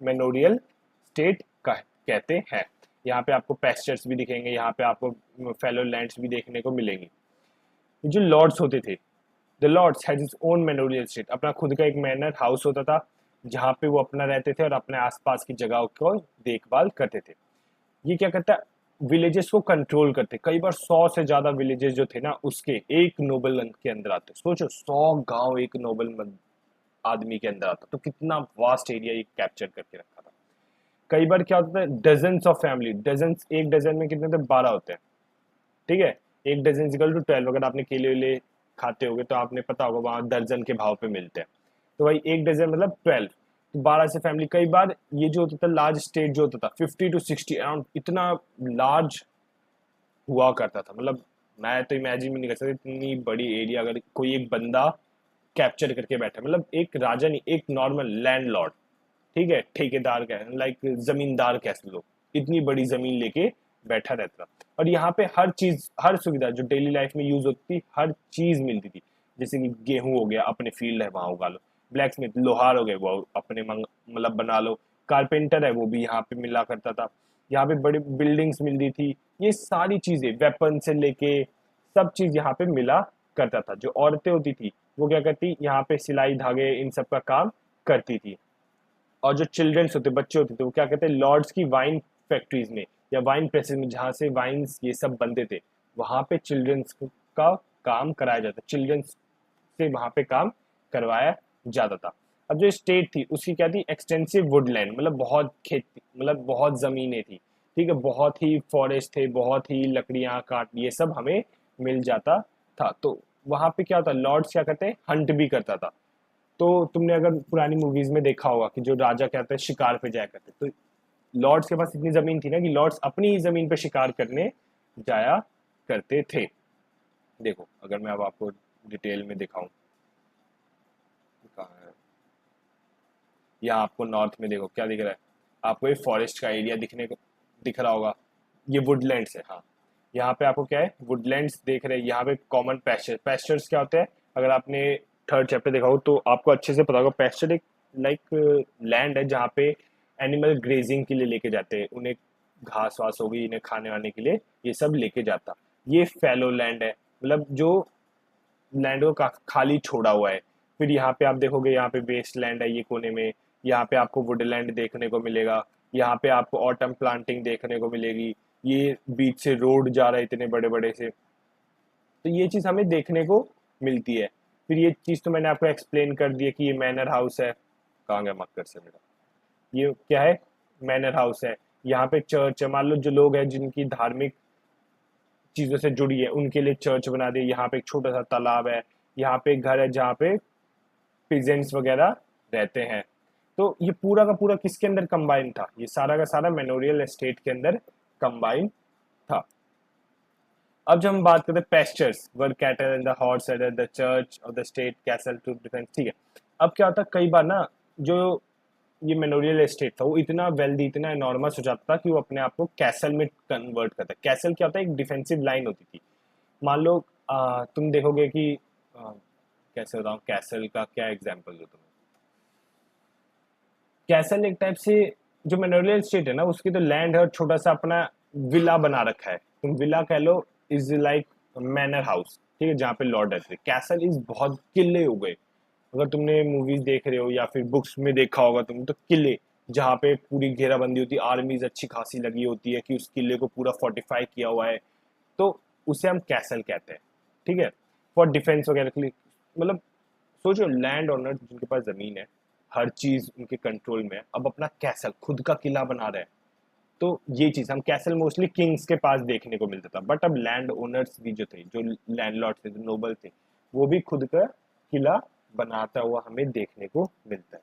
मेनोरियल स्टेट कहते हैं। यहाँ पे आपको पेस्चर्स भी दिखेंगे, यहाँ पे आपको फेलो लैंड्स भी देखने को मिलेंगी। जो लॉर्ड्स होते थे, the lords had his own manorial estate, अपना खुद का एक मैनर हाउस होता था जहाँ पे वो अपना रहते थे और अपने आसपास की जगह को देखभाल करते थे। ये क्या करता है, विलेजेस को कंट्रोल करते, कई बार 100 से ज्यादा विलेजेस जो थे ना उसके एक नोबल के अंदर आते, सोचो 100 गांव एक नोबल आदमी के अंदर आता, तो कितना वास्ट एरिया ये कैप्चर करके रखा था। कई बार क्या होता है, डजन्स ऑफ फैमिली, डजन्स, एक डजन में कितने होते हैं, 12 होते हैं, ठीक है। एक डजन इक्वल टू 12, अगर आपने केले वेले खाते होगे तो आपने पता होगा वहां दर्जन के भाव पे मिलते हैं। तो भाई एक डजन मतलब 12, तो 12 से फैमिली। कई बार ये जो होता था लार्ज स्टेट जो होता था 50 to 60 अराउंड, इतना लार्ज हुआ करता था, मतलब मैं तो इमेजिन भी नहीं कर सकता इतनी बड़ी एरिया अगर कोई एक बंदा कैप्चर करके बैठा, मतलब एक राजा नहीं, एक नॉर्मल लैंडलॉर्ड, ठीक है, ठेकेदार कह, लाइक जमींदार कह लो, इतनी बड़ी जमीन लेके बैठा रहता था। और यहाँ पे हर चीज, हर सुविधा जो डेली लाइफ में यूज होती थी, हर चीज मिलती थी। जैसे कि गेहूं हो गया, अपने फील्ड है वहां उगा लो। ब्लैक स्मिथ, लोहार हो गए, वो अपने मतलब बना लो। कारपेंटर है, वो भी यहाँ पे मिला करता था। यहाँ पे बड़ी बिल्डिंग्स मिलती थी। ये सारी चीजें, वेपन से लेके सब चीज यहाँ पे मिला करता था। जो औरतें होती थी वो क्या करती, यहाँ पे सिलाई धागे इन सब का काम करती थी। और जो चिल्ड्रंस होते, बच्चे होते थे, वो क्या कहते हैं, लॉर्ड्स की वाइन फैक्ट्रीज में या वाइन प्रेसेस में, जहाँ से वाइन्स ये सब बनते थे, वहां पे चिल्ड्रंस का काम कराया जाता, चिल्ड्रंस से वहां पे काम करवाया जाता था। अब जो स्टेट थी उसकी क्या थी, एक्सटेंसिव वुडलैंड, मतलब बहुत खेती, मतलब बहुत जमीनें थी, ठीक है, बहुत ही फॉरेस्ट थे, बहुत ही लकड़ियां काट, ये सब हमें मिल जाता था। तो वहां पे क्या होता, लॉर्ड्स क्या करते हैं, हंट भी करता था। तो तुमने अगर पुरानी मूवीज में देखा होगा कि जो राजा कहते हैं शिकार पे जाया करते, तो लॉर्ड्स के पास इतनी जमीन थी ना कि लॉर्ड्स अपनी ही जमीन पे शिकार करने जाया करते थे। देखो अगर मैं अब आपको डिटेल में दिखाऊं, कहाँ है, यहाँ आपको नॉर्थ में देखो क्या दिख रहा है, आपको ये फॉरेस्ट का एरिया दिखने को दिख रहा होगा, ये वुडलैंड्स है, हाँ। यहाँ पे आपको क्या है, वुडलैंड्स देख रहे हैं। यहाँ पे कॉमन पैस्चर, पैस्चर्स क्या होते हैं, अगर आपने थर्ड चैप्टर देखा हो तो आपको अच्छे से पता होगा। पैस्चर एक लाइक लैंड है जहाँ पे एनिमल ग्रेजिंग के लिए लेके जाते हैं, उन्हें घास वास होगी, इन्हें खाने वाने के लिए ये सब लेके जाता। ये फैलो लैंड है, मतलब जो लैंड को खाली छोड़ा हुआ है। फिर यहाँ पे आप देखोगे, यहाँ पे वेस्ट लैंड है ये कोने में, यहाँ पे आपको वुडलैंड देखने को मिलेगा, यहाँ पे आपको ऑटम प्लांटिंग देखने को मिलेगी। ये बीच से रोड जा रहा है इतने बड़े बड़े से, तो ये चीज हमें देखने को मिलती है। फिर ये चीज तो मैंने आपको एक्सप्लेन कर दी है कि ये मैनर हाउस है, कहाँ गया मक्कर से मेरा, ये क्या है, मैनर हाउस है। यहाँ पे चर्च है, मान लो जो लोग हैं जिनकी धार्मिक चीजों से जुड़ी है उनके लिए चर्च बना दी। यहाँ पे एक छोटा सा तालाब है, यहाँ पे एक घर है जहाँ पे पिजेंट्स वगैरह रहते हैं। तो ये पूरा का पूरा किसके अंदर कंबाइन था, ये सारा का सारा मेमोरियल एस्टेट के अंदर कंबाइन था। अब जब हम बात करते हैं pastures, were cattle and the horse at the church of the state castle to defence, ठीक है। अब क्या होता है, कई बार ना जो ये मेमोरियल एस्टेट था वो इतना वेल्दी, इतना एनॉर्मस हो जाता था कि वो अपने आप को कैसल में कन्वर्ट करता है। कैसल क्या होता है, एक डिफेंसिव लाइन होती थी। मान लो तुम देखोगे कि कैसे बताऊं, कैसल का क्या एग्जांपल दो तुम्हें। कैसल एक टाइप से, जो मेमोरियल स्टेट है ना उसकी तो लैंड है और छोटा सा अपना विला बना रखा है, तुम विला कह लो, इज लाइक मैनर हाउस, ठीक है, जहाँ पे लॉर्ड रहते थे। कैसल इज बहुत किले हो गए, अगर तुमने मूवीज देख रहे हो या फिर बुक्स में देखा होगा तुम, तो किले जहाँ पे पूरी घेराबंदी होती है, आर्मीज अच्छी खासी लगी होती है कि उस किले को पूरा फोर्टिफाई किया हुआ है, तो उसे हम कैसल कहते हैं, ठीक है, फॉर डिफेंस वगैरह के लिए। मतलब सोचो लैंड ओनर जिनके पास जमीन है, हर चीज उनके कंट्रोल में है, अब अपना कैसल, खुद का किला बना रहे हैं। तो ये चीज हम कैसल मोस्टली किंग्स के पास देखने को मिलता था, बट अब लैंड ओनर्स भी जो थे, जो लैंडलॉर्ड थे, जो नोबल थे, वो भी खुद का किला बनाता हुआ हमें देखने को मिलता है।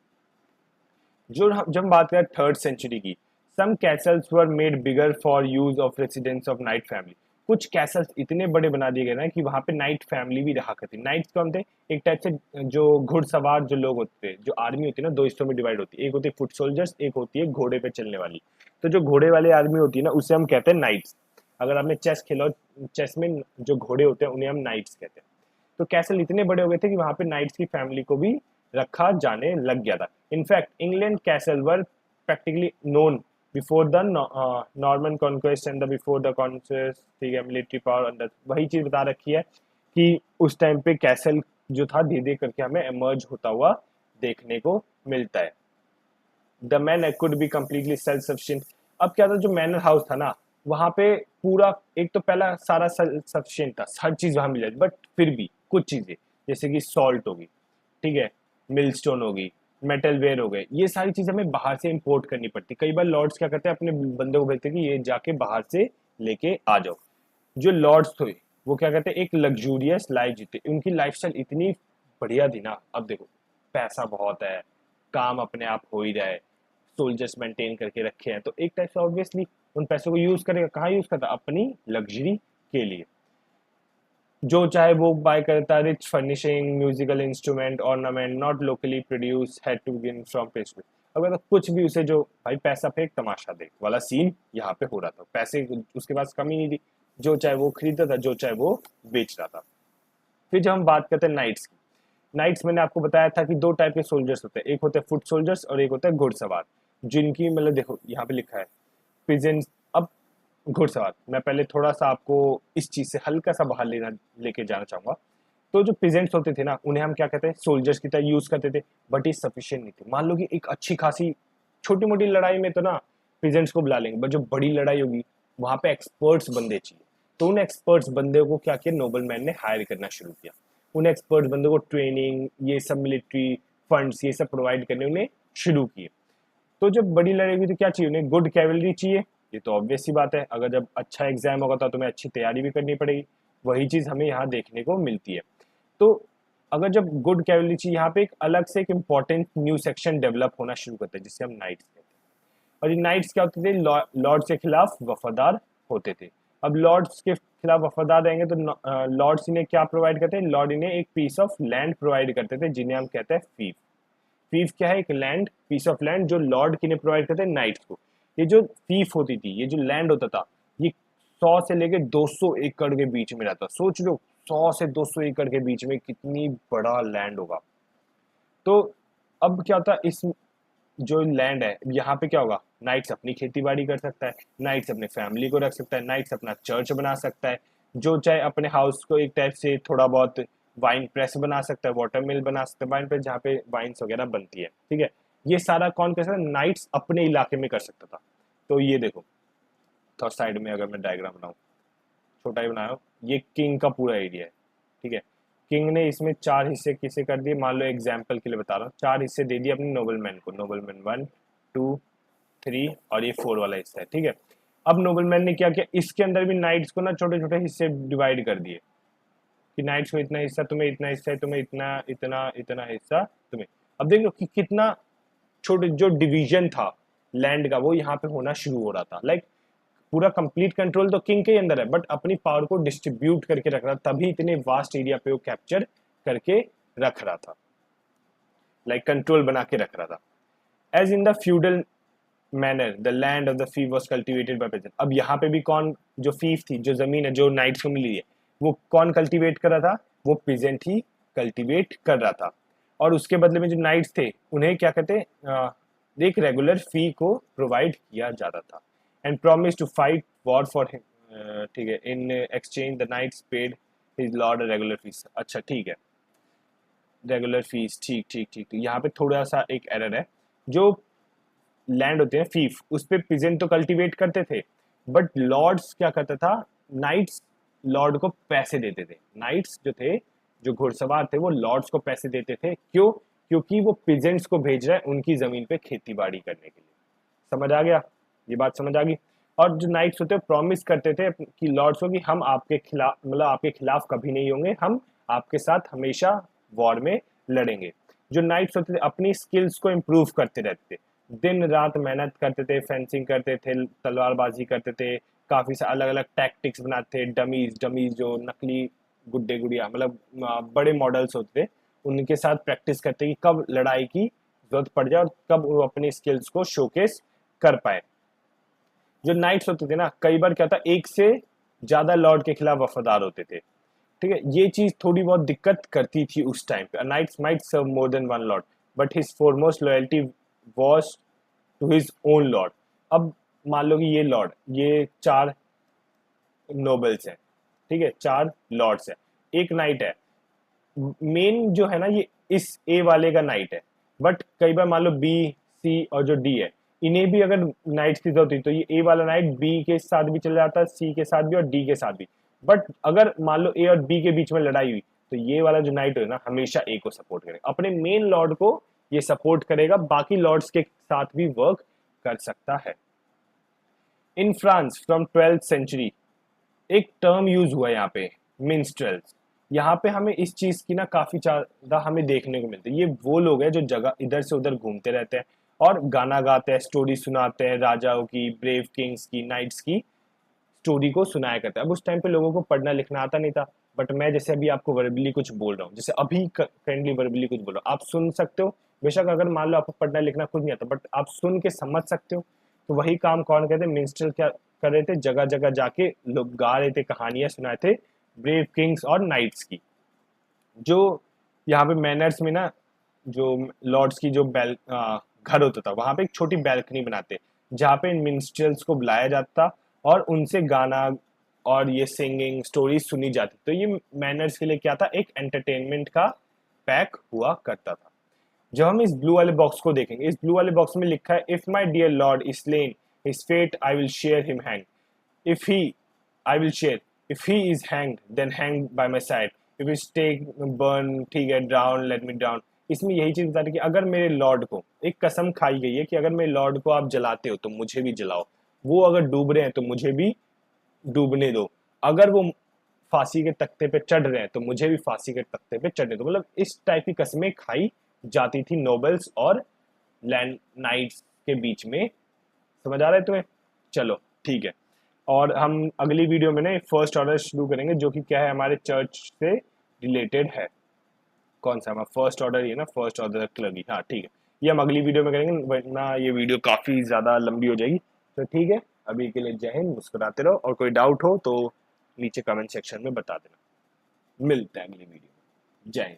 जब हम बात करें थर्ड सेंचुरी की, some castles were made bigger for use of residence of knight family. कुछ कैसल्स इतने बड़े बना दिए गए ना कि वहां पे नाइट फैमिली भी रहा करती। नाइट्स कौन थे, एक टाइप से जो घुड़सवार जो लोग होते हैं, जो आर्मी होती है ना, दो हिस्सों में डिवाइड होती है, एक होती है फुट सोल्जर्स, एक होती है घोड़े पे चलने वाली। तो जो घोड़े वाली आर्मी होती है ना उसे हम कहते हैं नाइट्स। अगर आपने चेस खेला, चेस में जो घोड़े होते हैं उन्हें हम नाइट्स कहते हैं। तो कैसल इतने बड़े हो गए थे कि वहां पे नाइट्स की फैमिली को भी रखा जाने लग गया था। In fact England castle were practically known before the Norman conquest and the before the conquest, ठीक है, मिलिट्री पावर अंडर, वही चीज बता रखी है कि उस टाइम पे कैसल जो था धीरे धीरे करके हमें इमर्ज होता हुआ देखने को मिलता है। The man could be completely self sufficient. अब क्या था, जो मैनर हाउस था ना वहां पे पूरा, एक तो पहला सारा सेल्फ सफिशिएंट था, हर चीज वहां मिल जाती, बट फिर भी कुछ चीजें जैसे कि सॉल्ट होगी, ठीक है, मिलस्टोन होगी, मेटल वेयर हो गए, ये सारी चीजें हमें बाहर से इंपोर्ट करनी पड़ती। कई बार लॉर्ड्स क्या करते हैं, अपने बंदे को भेजते हैं कि ये जाके बाहर से लेके आ जाओ। जो लॉर्ड्स थे वो क्या कहते हैं, एक लग्जूरियस लाइफ जीते, उनकी लाइफस्टाइल इतनी बढ़िया थी ना। अब देखो पैसा बहुत है, काम अपने आप हो ही रहा है, सोल्जर्स मेंटेन करके रखे हैं, तो एक टाइप से ऑब्वियसली उन पैसों को यूज करेगा, कहाँ यूज करता, अपनी लग्जरी के लिए। जो चाहे वो बाय करता, rich furnishing, musical instrument, ornament not locally produce, had to gin from pastry. अगर तो कुछ भी उसे, जो भाई पैसा फेंक तमाशा देख वाला सीन यहाँ पे हो रहा था। पैसे उसके पास कमी नहीं थी, जो चाहे वो खरीदता था, जो चाहे वो बेच रहा था। फिर जब हम बात करते हैं नाइट्स की, नाइट्स मैंने आपको बताया था कि दो टाइप के सोल्जर्स होते हैं, एक होते हैं फुट सोल्जर्स और एक होता है घुड़सवार, जिनकी मतलब देखो यहाँ पे लिखा है पिजेंट्स। अब घुड़सवार, मैं पहले थोड़ा सा आपको इस चीज से हल्का सा बाहर लेके जाना चाहूंगा। तो जो पिजेंट्स होते थे ना, उन्हें हम क्या कहते हैं, सोल्जर्स की तरह यूज करते थे, बट ये सफिशियंट नहीं थे। मान लो कि एक अच्छी खासी छोटी मोटी लड़ाई में तो ना पिजेंट्स को बुला लेंगे, बट जो बड़ी लड़ाई होगी वहां पे एक्सपर्ट्स बंदे चाहिए। तो उन एक्सपर्ट्स बंदे को क्या किया, नोबलमैन ने हायर करना शुरू किया। उन एक्सपर्ट बंदों को ट्रेनिंग, ये सब मिलिट्री फंड्स, ये सब प्रोवाइड करने उन्हें शुरू किए। तो जब बड़ी लड़ाई हुई तो क्या चाहिए उन्हें, गुड कैवलरी चाहिए। ये तो ऑब्वियस सी बात है, अगर जब अच्छा एग्जाम होगा तो तुम्हें अच्छी तैयारी भी करनी पड़ेगी। वही चीज हमें यहाँ देखने को मिलती है। तो अगर जब गुड कैवलरी चाहिए, यहाँ पे एक अलग से एक इंपॉर्टेंट न्यू सेक्शन डेवलप होना शुरू करता है, जिसे हम नाइट्स कहते हैं। और ये नाइट्स क्या होते थे, लॉर्ड्स के खिलाफ वफादार होते थे। अब लॉर्ड्स के खिलाफ वफादार रहेंगे तो लॉर्ड्स इन्हें क्या प्रोवाइड करते हैं, लॉर्ड इन्हें एक पीस ऑफ लैंड प्रोवाइड करते थे, जिन्हें हम कहते हैं फीफ। फीफ क्या है, एक लैंड, पीस ऑफ लैंड जो लॉर्ड किन्हें प्रोवाइड करते हैं, नाइट्स को। ये जो फीफ होती थी, ये जो लैंड होता था, ये 100 से लेके 200 एकड़ के बीच में रहता। सोच लो 100 से 200 एकड़ के बीच में कितनी बड़ा लैंड होगा। तो अब क्या होता है, इस जो लैंड है यहाँ पे क्या होगा, नाइट्स अपनी खेती बाड़ी कर सकता है, नाइट्स अपने फैमिली को रख सकता है, नाइट्स अपना चर्च बना सकता है, जो चाहे अपने हाउस को एक टाइप से थोड़ा बहुत वाइन प्रेस बना सकता है, वाटर मिल बना सकता है, वाइन प्रेस जहाँ पे वाइन्स वगैरह बनती है। ठीक है, ये सारा कौन कर सकता है, नाइट्स अपने इलाके में कर सकता था। तो ये देखो थोड़ा साइड में अगर मैं डायग्राम बनाऊं, छोटा ही बनाया हूं, ये किंग का पूरा एरिया है। ठीक है, किंग ने इसमें 4 हिस्से किसे कर दिए, मान लो एग्जाम्पल के लिए बता रहा हूँ, 4 हिस्से दे दिए अपने नोबलमैन को, नोबलमैन 1 2 3 और ये 4 वाला हिस्सा है। ठीक है, अब नोबलमैन ने क्या किया, इसके अंदर भी नाइट्स को ना छोटे छोटे हिस्से डिवाइड कर दिए, कि नाइट्स को इतना हिस्सा तुम्हें, इतना हिस्सा है तुम्हें, इतना इतना इतना हिस्सा तुम्हें। अब देख लो कि कितना छोटे जो डिवीजन था लैंड का, वो यहाँ पे होना शुरू हो रहा था। लाइक पूरा कंप्लीट कंट्रोल तो किंग के ही अंदर है, बट अपनी पावर को डिस्ट्रीब्यूट करके रख रहा था, तभी इतने वास्ट एरिया पे वो कैप्चर करके रख रहा था, लाइक कंट्रोल बना के रख रहा था। As in the feudal manor the land of the fief was cultivated by peasant. अब यहाँ पे भी कौन, जो फीफ थी, जो जमीन है जो नाइट्स को मिली है, वो कौन कल्टीवेट कर रहा था, वो पेजेंट ही कल्टीवेट कर रहा था। और उसके बदले में जो नाइट्स थे उन्हें क्या कहते हैं, एक रेगुलर फी को प्रोवाइड किया जाता था, and promise to fight war for him. ठीक है, in exchange the knights paid his lord regular fees. अच्छा ठीक है, रेगुलर फीस, ठीक ठीक ठीक ठीक। यहाँ पे थोड़ा सा एक एरर है, जो लैंड होते हैं फीफ, उस पे पिजेंट तो कल्टीवेट करते थे, बट लॉर्ड्स क्या करता था, नाइट्स लॉर्ड को पैसे देते थे। नाइट्स जो थे, जो घुड़सवार थे, वो लॉर्ड्स को पैसे देते थे। क्यों, क्योंकि वो पिजेंट्स को भेज रहा है उनकी जमीन पे खेती बाड़ी करने के लिए। समझ आ गया, ये बात समझ आ गई। और जो नाइट्स होते हैं प्रॉमिस करते थे कि लॉर्ड्स को कि हम आपके खिलाफ, मतलब आपके खिलाफ कभी नहीं होंगे, हम आपके साथ हमेशा वॉर में लड़ेंगे। जो नाइट्स होते थे अपनी स्किल्स को इम्प्रूव करते रहते थे, दिन रात मेहनत करते थे, फेंसिंग करते थे, तलवारबाजी करते थे, काफी से अलग अलग टैक्टिक्स बनाते थे, डमीज डमीज जो नकली गुड्डे गुड़िया, मतलब बड़े मॉडल्स होते थे, उनके साथ प्रैक्टिस करते कि कब लड़ाई की जरूरत पड़ जाए और कब वो अपने स्किल्स को शोकेस कर पाए। जो नाइट्स होते थे ना, कई बार क्या था, एक से ज्यादा लॉर्ड के खिलाफ वफादार होते थे। ठीक है, ये चीज थोड़ी बहुत दिक्कत करती थी उस टाइम पे। Knights might serve more than one lord, but his foremost loyalty was to his own lord. अब मान लो कि ये लॉर्ड, ये 4 नोबल्स हैं, ठीक है, 4 लॉर्ड्स हैं, एक नाइट है। मेन जो है ना, ये इस ए वाले का नाइट है, बट कई बार मान लो बी सी और जो डी है, इन्हें भी अगर नाइट्स की जरूरत हुई तो ये ए वाला नाइट बी के साथ भी चल जाता है, सी के साथ भी और डी के साथ भी। बट अगर मान लो ए और बी के बीच में लड़ाई हुई तो ये वाला जो नाइट है ना, हमेशा ए को सपोर्ट करेगा, अपने मेन लॉर्ड को ये सपोर्ट करेगा, बाकी लॉर्ड्स के साथ भी वर्क कर सकता है। In France from 12th century एक टर्म यूज हुआ यहाँ पे, मिन्स्ट्रेल्स। यहाँ पे हमें इस चीज की ना काफी ज्यादा हमें देखने को मिलती है। ये वो लोग हैं जो जगह इधर से उधर घूमते रहते हैं और गाना गाते हैं, स्टोरी सुनाते हैं, राजाओं की, ब्रेव किंग्स की, नाइट्स की स्टोरी को सुनाया करता है। अब उस टाइम पे लोगों को पढ़ना लिखना आता नहीं था, बट मैं जैसे अभी आपको वर्बली कुछ बोल रहा हूँ, जैसे अभी करंटली वर्बली कुछ बोल रहा हूँ, आप सुन सकते हो। बेशक अगर मान लो आपको पढ़ना लिखना खुद नहीं आता, बट आप सुन के समझ सकते हो। तो वही काम कौन कहते हैं, मिनिस्टर क्या कर रहे थे, जगह जगह जाके लोग गा रहे थे, कहानियां सुनाए थे ब्रेव किंग्स और नाइट्स की। जो यहाँ पे मैनर्स में ना, जो लॉर्ड्स की जो घर होता था, वहां पे एक छोटी बैल्कनी बनाते जहाँ पे इन मिनिस्ट्रल्स को बुलाया जाता और उनसे गाना और ये सिंगिंग स्टोरी सुनी जाती। तो ये मैनर्स के लिए क्या था, एक एंटरटेनमेंट का पैक हुआ करता था। जब हम इस ब्लू वाले बॉक्स को देखेंगे, इस ब्लू वाले बॉक्स में लिखा है, if my dear lord is slain his fate I will share him hang, if he I will share, if he is hanged then hang by my side, if is take burn, ठीक है, drown let me drown. इसमें यही चीज बता रही कि अगर मेरे लॉर्ड को, एक कसम खाई गई है कि अगर मेरे लॉर्ड को आप जलाते हो तो मुझे भी जलाओ, वो अगर डूब रहे हैं तो मुझे भी डूबने दो, अगर वो फांसी के तख्ते पे चढ़ रहे हैं तो मुझे भी फांसी के तख्ते पे चढ़ने दो। मतलब इस टाइप की कस्में खाई जाती थी नोबल्स और लैंड नाइट्स के बीच में। समझ आ रहा है तुम्हें? चलो ठीक है। और हम अगली वीडियो में ना फर्स्ट ऑर्डर शुरू करेंगे, जो कि क्या है, हमारे चर्च से रिलेटेड है। कौन सा हमारा फर्स्ट ऑर्डर, ये ना फर्स्ट ऑर्डर क्लर्गी। हाँ ठीक है, ये हम अगली वीडियो में करेंगे, वरना ये वीडियो काफ़ी ज़्यादा लंबी हो जाएगी। तो ठीक है, अभी के लिए जय हिंद, मुस्कुराते रहो, और कोई डाउट हो तो नीचे कमेंट सेक्शन में बता देना। मिलते हैं अगली वीडियो में। जय हिंद।